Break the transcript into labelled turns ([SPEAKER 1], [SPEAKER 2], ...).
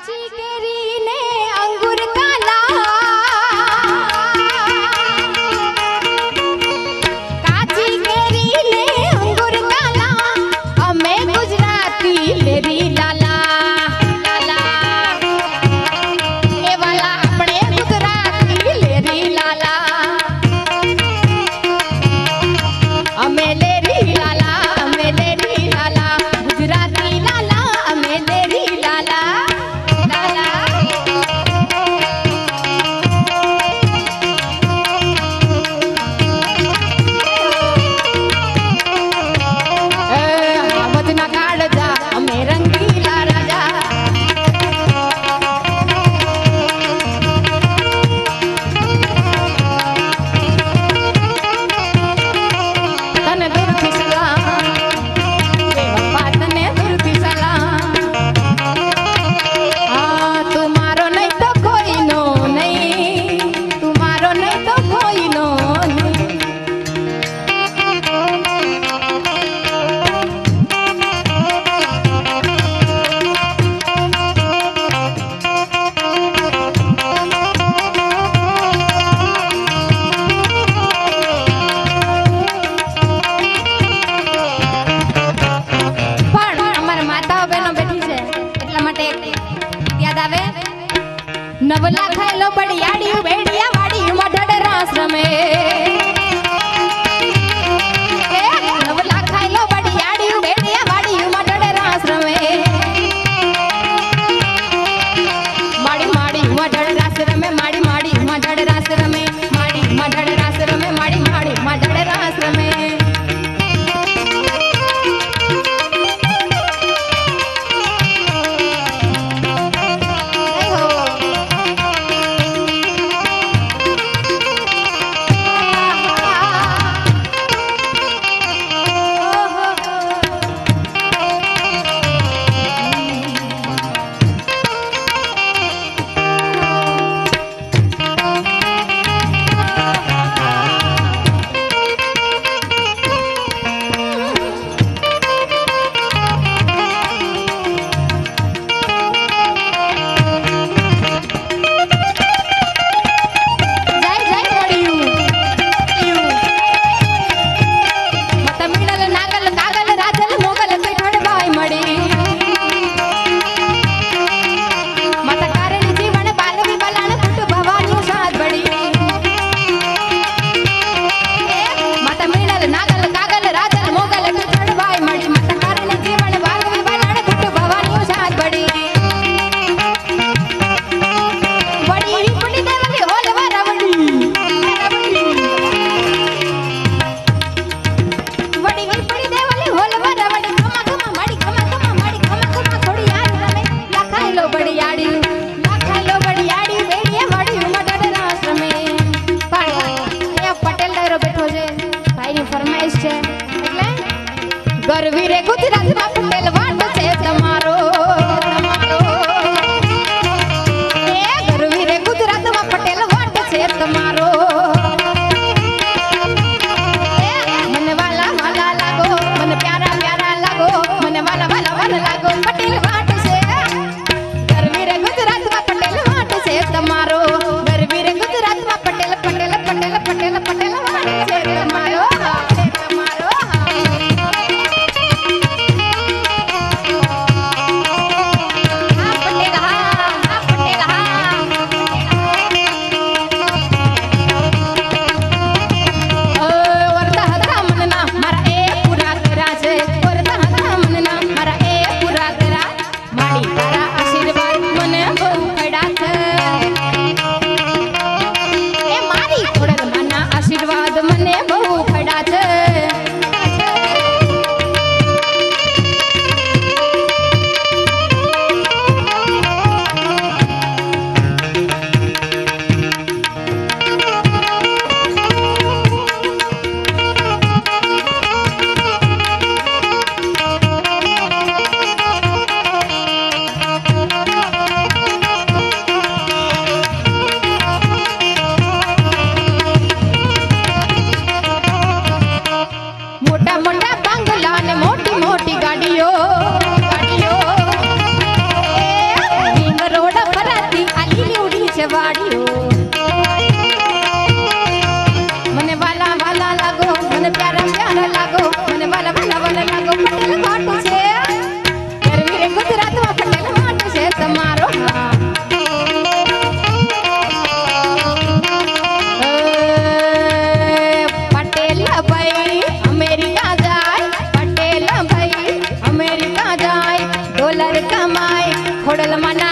[SPEAKER 1] काची केरी ने अंगूर काला, काची केरी ने अंगूर काला, अमे गुजराती लेरी लाला लाला, ए वाला अपने गुजराती लेरी लाला, अमे लेरी लाला, अमे लेरी लाला, गुजराती लाला, अमे लेरी लाला लाला। हावजना काळजा अमे रंगीला राजा, तने दूरथी सलाम, ए बापा तने दूरथी सलाम। તું મારો નહીં તો કોઈનો નહીં, તું મારો નહીં તો કોઈનો નહીં। પણ અમારા માતાઓ બહેનો બેઠી છે એટલા માટે યાદ આવે, નવલા ખાયલો બડિયાડી બેડિયા વાડી મઢડ રાસ રમે, એ નવલા ખાયલો બડિયાડી બેડિયા વાડી મઢડ રાસ રમે, માડી માડી મઢડ રાસ રમે, માડી માડી મઢડ રાસ રમે, માડી મઢડ રાસ રમે, માડી માડી મઢડ રાસ રમે। ગરવી રે ગુજરાતમાં પટેલ વાટ છે તમારો, એ ગરવી રે ગુજરાતમાં પટેલ વાટ છે તમારો, મને વાલા વાલા લાગો, મને પ્યારા પ્યારા લાગો, મને વાલા વાલા વાલા લાગો, પટેલ વાટ છે ગરવી રે ગુજરાતમાં પટેલ વાટ છે તમારો, ગરવી રે ગુજરાતમાં પટેલ પટેલ પટેલ પટેલ પટેલ વાટ છે તમારો, તમારો। વાળ્યો મને વાલા વાલા લાગો મને પ્યારા પ્યારા લાગો મને વાલા વાલા વાલા લાગો પટેલ વાટ છે ગરવી રે ગુજરાતમાં પટેલ વાટ છે તમારો પટેલ ભાઈ અમેરિકા જાય પટેલ ભાઈ અમેરિકા જાય ડોલર કમાય ખોડલ મના